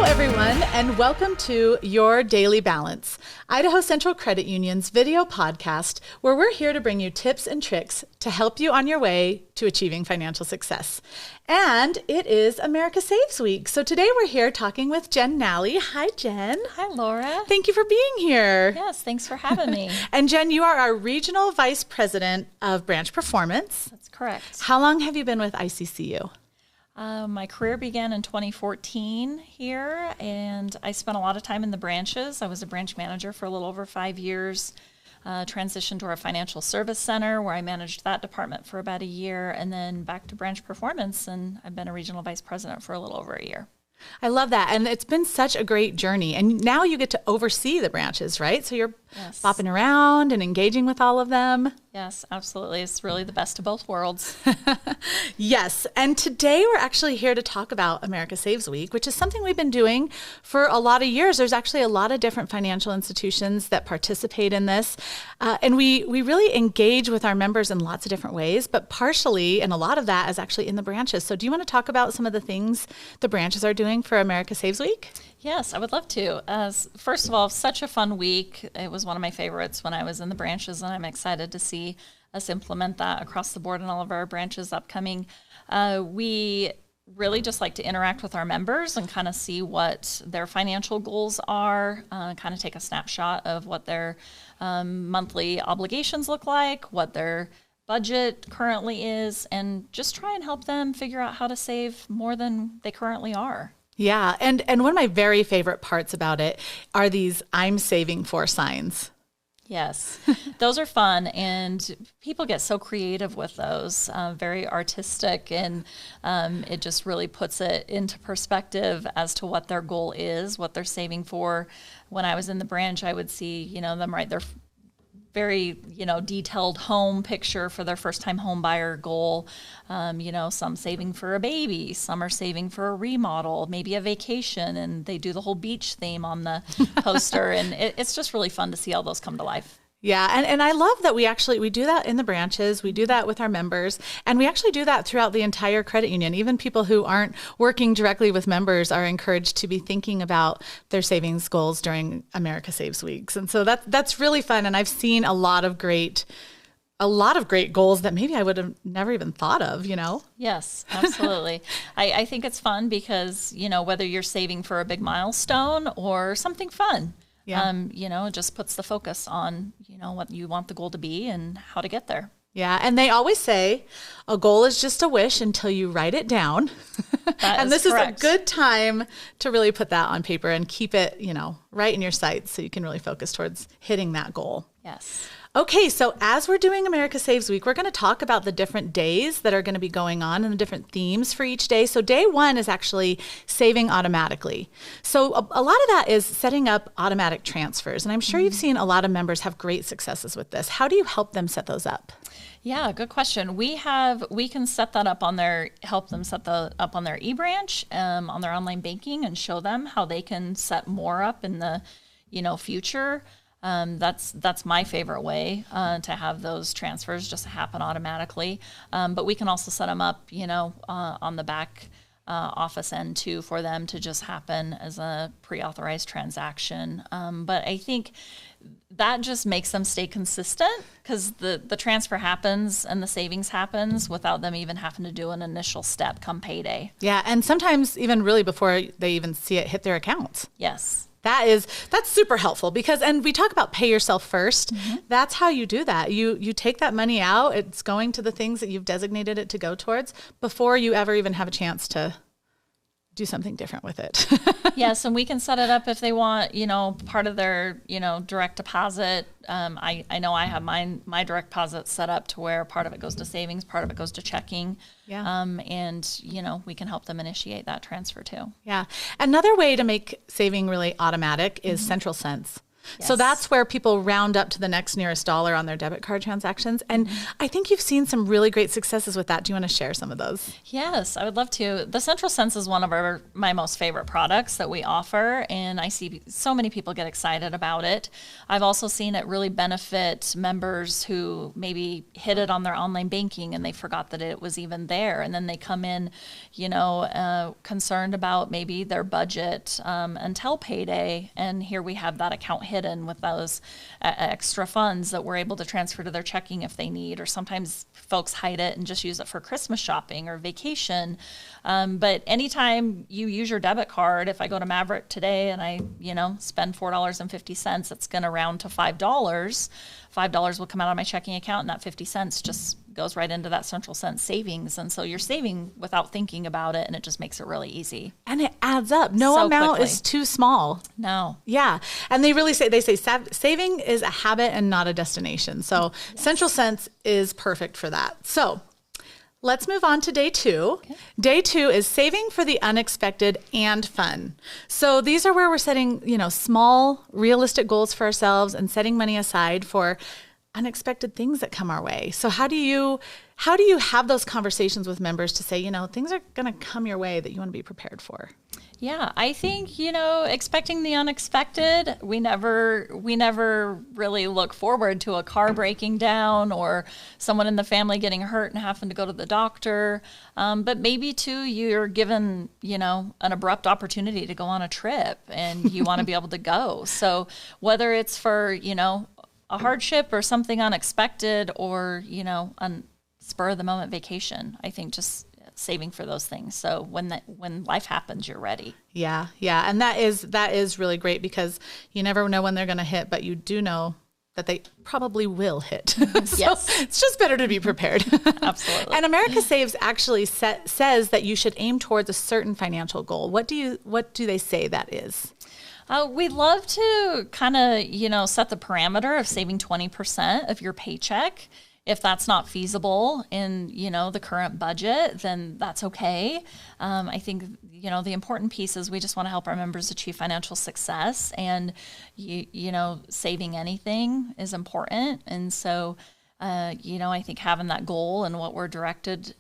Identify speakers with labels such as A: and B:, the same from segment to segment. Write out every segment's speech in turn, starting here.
A: everyone, and welcome to Your Daily Balance, Idaho Central Credit Union's video podcast, where we're here to bring you tips and tricks to help you on your way to achieving financial success. And it is America Saves Week. So today we're here talking with Jen Nalley. Hi, Jen.
B: Hi, Laura.
A: Thank you for being here.
B: Yes, thanks for having me.
A: And Jen, you are our Regional Vice President of Branch Performance.
B: That's correct.
A: How long have you been with ICCU?
B: My career began in 2014 here, and I spent a lot of time in the branches. I was a branch manager for a little over 5 years, transitioned to our financial service center where I managed that department for about a year, and then back to branch performance, and I've been a regional vice president for a little over a year.
A: I love that. And it's been such a great journey. And now you get to oversee the branches, right? So you're bopping around and engaging with all of them.
B: Yes, absolutely. It's really the best of both worlds.
A: Yes. And today we're actually here to talk about America Saves Week, which is something we've been doing for a lot of years. There's actually a lot of different financial institutions that participate in this. And we really engage with our members in lots of different ways, but partially, and a lot of that is actually in the branches. So do you want to talk about some of the things the branches are doing for America Saves Week?
B: Yes, I would love to. First of all, such a fun week. It was one of my favorites when I was in the branches, and I'm excited to see us implement that across the board in all of our branches upcoming. We really just like to interact with our members and kind of see what their financial goals are, kind of take a snapshot of what their monthly obligations look like, what their budget currently is, and just try and help them figure out how to save more than they currently are.
A: Yeah. And one of my very favorite parts about it are these I'm saving for signs.
B: Yes, those are fun, and people get so creative with those, very artistic, and it just really puts it into perspective as to what their goal is, what they're saving for. When I was in the branch, I would see, them write their very, detailed home picture for their first-time home buyer goal. Some saving for a baby, some are saving for a remodel, maybe a vacation, and they do the whole beach theme on the poster. And it's just really fun to see all those come to life.
A: Yeah. And I love that we do that in the branches. We do that with our members, and we actually do that throughout the entire credit union. Even people who aren't working directly with members are encouraged to be thinking about their savings goals during America Saves Weeks. And so that's really fun. And I've seen a lot of great goals that maybe I would have never even thought of,
B: Yes, absolutely. I think it's fun because, whether you're saving for a big milestone or something fun, it just puts the focus on, what you want the goal to be and how to get there.
A: Yeah. And they always say a goal is just a wish until you write it down. And this
B: correct.
A: is a good time to really put that on paper and keep it, right in your sights so you can really focus towards hitting that goal.
B: Yes.
A: Okay, so as we're doing America Saves Week, we're going to talk about the different days that are going to be going on and the different themes for each day. So day one is actually saving automatically. So a lot of that is setting up automatic transfers. And I'm sure you've seen a lot of members have great successes with this. How do you help them set those up?
B: Yeah, good question. We can set that up help them set that up on their eBranch, on their online banking, and show them how they can set more up in the, future. That's my favorite way to have those transfers just happen automatically. But we can also set them up, on the back office end too, for them to just happen as a pre-authorized transaction. But I think that just makes them stay consistent because the transfer happens and the savings happens without them even having to do an initial step come payday.
A: Yeah, and sometimes even really before they even see it hit their accounts.
B: Yes.
A: That's super helpful because, and we talk about pay yourself first. Mm-hmm. That's how you do that. You take that money out. It's going to the things that you've designated it to go towards before you ever even have a chance to do something different with it.
B: Yes, and we can set it up if they want, part of their, direct deposit. I know I have my direct deposit set up to where part of it goes to savings, part of it goes to checking.
A: Yeah.
B: And, we can help them initiate that transfer too.
A: Yeah. Another way to make saving really automatic is Central Sense. So that's where people round up to the next nearest dollar on their debit card transactions. And I think you've seen some really great successes with that. Do you want to share some of those?
B: Yes, I would love to. The Central Sense is one of my most favorite products that we offer, and I see so many people get excited about it. I've also seen it really benefit members who maybe hit it on their online banking and they forgot that it was even there. And then they come in, concerned about maybe their budget until payday. And here we have that account hidden with those extra funds that we're able to transfer to their checking if they need, or sometimes folks hide it and just use it for Christmas shopping or vacation. But anytime you use your debit card, if I go to Maverick today and I, spend $4.50, it's going to round to $5. $5 will come out of my checking account, and that 50 cents just goes right into that Central Sense savings. And so you're saving without thinking about it, and it just makes it really easy.
A: And it adds up. No amount is too small.
B: No.
A: Yeah. And they say saving is a habit and not a destination. So Central Sense is perfect for that. So let's move on to day 2. Okay. Day 2 is saving for the unexpected and fun. So these are where we're setting, small, realistic goals for ourselves and setting money aside for unexpected things that come our way. So how do you have those conversations with members to say, things are going to come your way that you want to be prepared for?
B: Yeah, I think, expecting the unexpected, we never really look forward to a car breaking down or someone in the family getting hurt and having to go to the doctor. But maybe too, you're given, an abrupt opportunity to go on a trip and you want to be able to go. So whether it's for, a hardship or something unexpected or, on spur of the moment vacation, I think just saving for those things. So when life happens, you're ready.
A: Yeah. And that is really great because you never know when they're going to hit, but you do know that they probably will hit. So it's just better to be prepared.
B: Absolutely.
A: And America Saves actually says that you should aim towards a certain financial goal. What do they say that is?
B: We'd love to kind of, set the parameter of saving 20% of your paycheck. If that's not feasible in, the current budget, then that's okay. I think, the important piece is we just want to help our members achieve financial success, and, saving anything is important. And so, I think having that goal and what we're directed,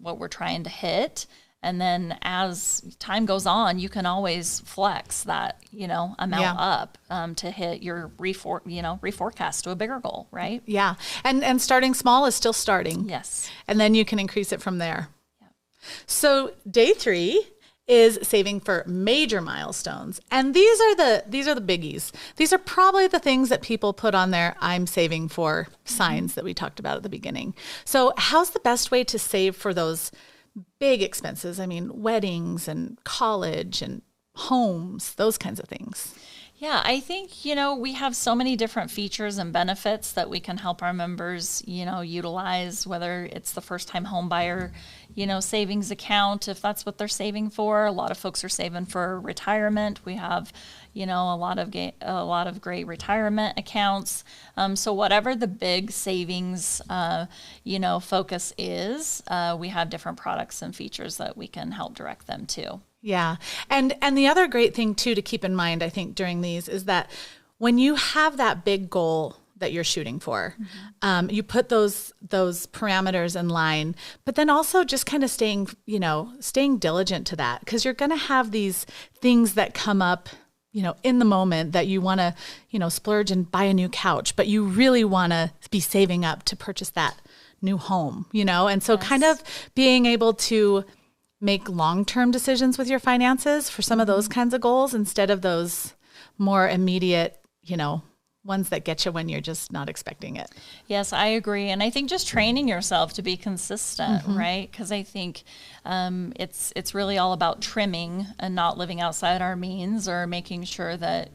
B: what we're trying to hit. And then as time goes on, you can always flex that, amount up to hit your reforecast to a bigger goal, right?
A: Yeah. And starting small is still starting.
B: Yes.
A: And then you can increase it from there. Yeah. So day 3 is saving for major milestones. And these are the biggies. These are probably the things that people put on their I'm saving for signs that we talked about at the beginning. So how's the best way to save for those big expenses? I mean, weddings and college and homes, those kinds of things.
B: Yeah, I think, we have so many different features and benefits that we can help our members, utilize, whether it's the first time home buyer, savings account, if that's what they're saving for. A lot of folks are saving for retirement. We have, a lot of great retirement accounts. So whatever the big savings, focus is, we have different products and features that we can help direct them to.
A: Yeah. And the other great thing too to keep in mind, I think, during these is that when you have that big goal that you're shooting for, you put those parameters in line, but then also just kind of staying diligent to that, because you're going to have these things that come up, in the moment that you want to, splurge and buy a new couch, but you really want to be saving up to purchase that new home, and so kind of being able to make long-term decisions with your finances for some of those kinds of goals instead of those more immediate, ones that get you when you're just not expecting it.
B: Yes, I agree. And I think just training yourself to be consistent, right? Because I think it's really all about trimming and not living outside our means, or making sure that,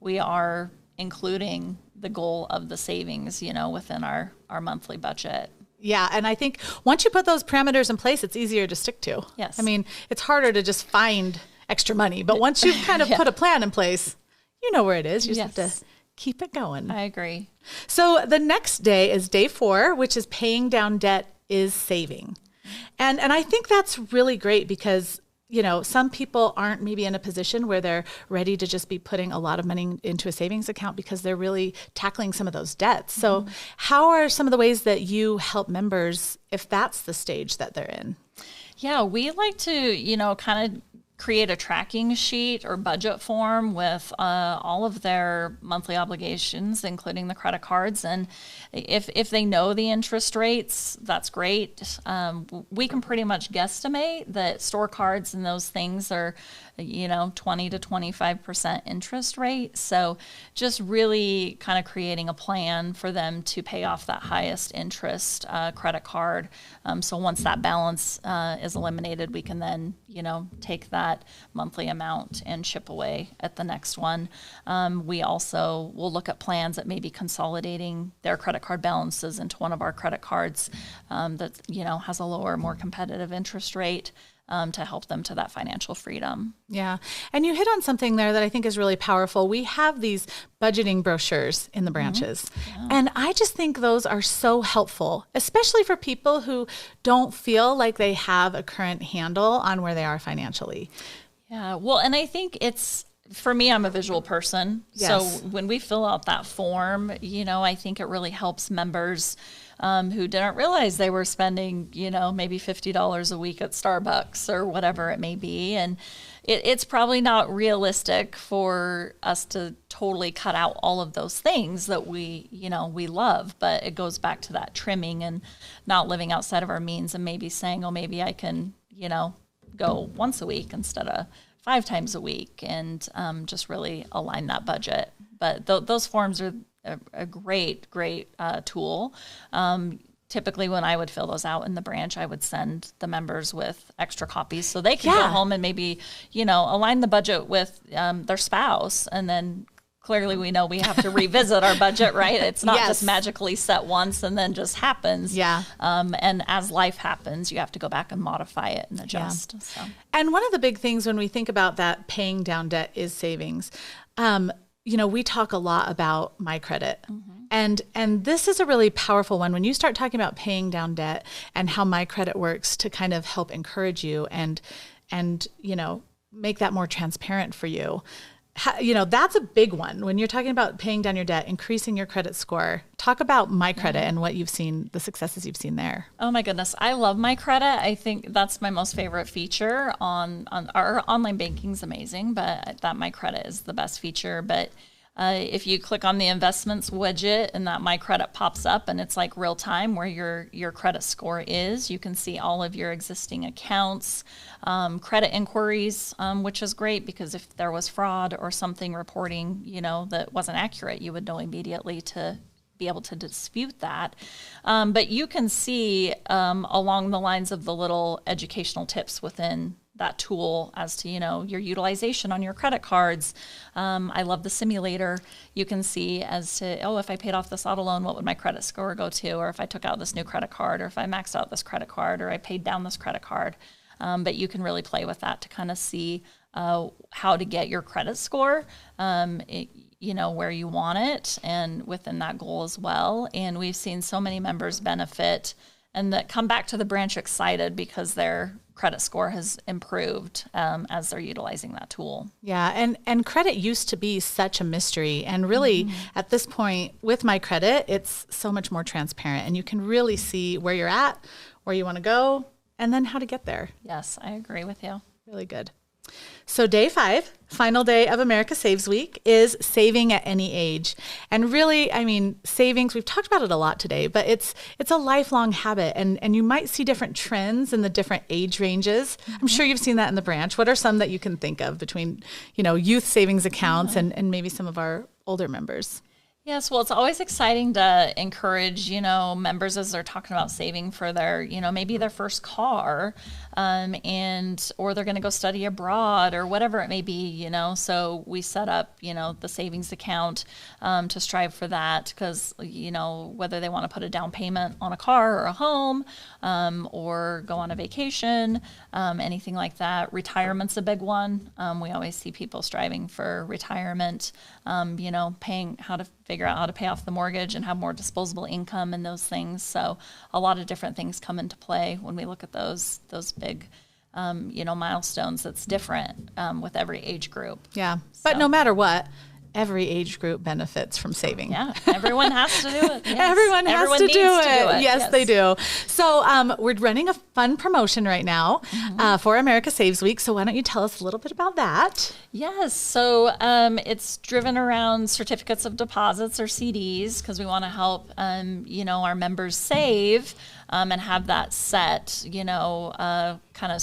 B: we are including the goal of the savings, within our monthly budget.
A: Yeah. And I think once you put those parameters in place, it's easier to stick to.
B: Yes.
A: I mean, it's harder to just find extra money, but once you've kind of put a plan in place, you know where it is. You just have to keep it going.
B: I agree.
A: So the next day is day 4, which is paying down debt is saving. And I think that's really great because, some people aren't maybe in a position where they're ready to just be putting a lot of money into a savings account because they're really tackling some of those debts. So how are some of the ways that you help members if that's the stage that they're in?
B: Yeah, we like to, kind of create a tracking sheet or budget form with all of their monthly obligations, including the credit cards. And if they know the interest rates, that's great. We can pretty much guesstimate that store cards and those things are, 20 to 25% interest rate. So just really kind of creating a plan for them to pay off that highest interest credit card. So once that balance is eliminated, we can then, take that monthly amount and chip away at the next one. We also will look at plans that may be consolidating their credit card balances into one of our credit cards that, has a lower, more competitive interest rate. To help them to that financial freedom.
A: Yeah. And you hit on something there that I think is really powerful. We have these budgeting brochures in the branches. Yeah. And I just think those are so helpful, especially for people who don't feel like they have a current handle on where they are financially.
B: Yeah. Well, and I think for me, I'm a visual person. Yes. So when we fill out that form, I think it really helps members who didn't realize they were spending, maybe $50 a week at Starbucks or whatever it may be. And it's probably not realistic for us to totally cut out all of those things that we love. But it goes back to that trimming and not living outside of our means and maybe saying, oh, maybe I can, go once a week instead of 5 times a week and just really align that budget. But those forms are a great tool. Typically when I would fill those out in the branch, I would send the members with extra copies so they can go home and maybe, align the budget with their spouse. And then clearly we know we have to revisit our budget, right? It's not just magically set once and then just happens. Yeah. And as life happens, you have to go back and modify it and adjust. Yeah. So.
A: And one of the big things when we think about that paying down debt is savings. We talk a lot about my credit. And this is a really powerful one. When you start talking about paying down debt and how my credit works to kind of help encourage you and make that more transparent for you. That's a big one. When you're talking about paying down your debt, increasing your credit score, talk about my credit and what you've seen, the successes you've seen there.
B: Oh my goodness. I love my credit. I think that's my most favorite feature on our online banking is amazing, but that my credit is the best feature. But if you click on the investments widget and that my credit pops up and it's like real time where your credit score is, you can see all of your existing accounts, credit inquiries, which is great because if there was fraud or something reporting, that wasn't accurate, you would know immediately to be able to dispute that. But you can see along the lines of the little educational tips within that tool as to, your utilization on your credit cards. I love the simulator. You can see as to, if I paid off this auto loan, what would my credit score go to? Or if I took out this new credit card, or if I maxed out this credit card, or I paid down this credit card. But you can really play with that to kind of see how to get your credit score, where you want it and within that goal as well. And we've seen so many members benefit and that come back to the branch excited because their credit score has improved as they're utilizing that tool.
A: Yeah, and credit used to be such a mystery. And really, at this point, with my credit, it's so much more transparent. And you can really see where you're at, where you want to go, and then how to get there.
B: Yes, I agree with you.
A: Really good. So day 5, final day of America Saves Week, is saving at any age. And really, savings, we've talked about it a lot today, but it's a lifelong habit. And you might see different trends in the different age ranges. I'm sure you've seen that in the branch. What are some that you can think of between, youth savings accounts and maybe some of our older members?
B: Yes, well, it's always exciting to encourage, members as they're talking about saving for their, maybe their first car, or they're going to go study abroad or whatever it may be, So we set up, the savings account to strive for that because, whether they want to put a down payment on a car or a home or go on a vacation, anything like that. Retirement's a big one. We always see people striving for retirement, figure out how to pay off the mortgage and have more disposable income and those things. So a lot of different things come into play when we look at those big milestones that's different with every age group.
A: Yeah. But no matter what, every age group benefits from saving.
B: Yeah, everyone has to do it. Yes.
A: Everyone has to do it. Yes, they do. So we're running a fun promotion right now for America Saves Week. So why don't you tell us a little bit about that?
B: Yes. So it's driven around certificates of deposits or CDs because we want to help, our members save and have that set, kind of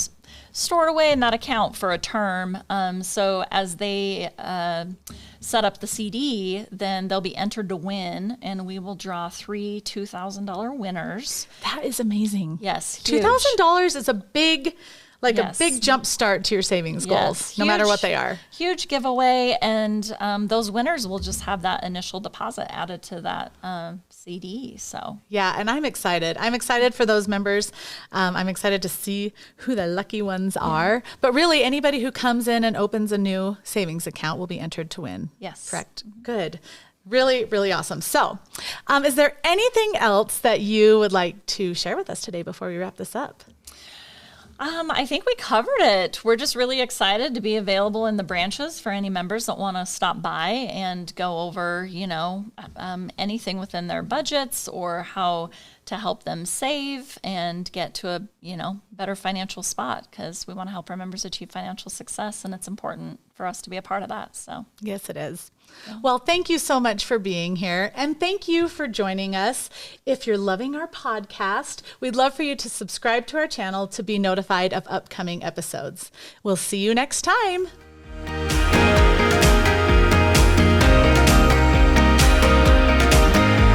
B: stored away in that account for a term. So as they set up the CD, then they'll be entered to win, and we will draw 3 $2,000 winners.
A: That is amazing.
B: Yes.
A: $2,000 is a big jump start to your savings goals, no matter what they are.
B: Huge giveaway, and those winners will just have that initial deposit added to that CD. So
A: yeah, and I'm excited. I'm excited for those members. I'm excited to see who the lucky ones are. But really, anybody who comes in and opens a new savings account will be entered to win.
B: Yes.
A: Correct. Good. Really, really awesome. So is there anything else that you would like to share with us today before we wrap this up?
B: I think we covered it. We're just really excited to be available in the branches for any members that want to stop by and go over, anything within their budgets or how to help them save and get to a, better financial spot, because we want to help our members achieve financial success, and it's important for us to be a part of that. So
A: yes, it is. Well, thank you so much for being here, and thank you for joining us. If you're loving our podcast, we'd love for you to subscribe to our channel to be notified of upcoming episodes. We'll see you next time.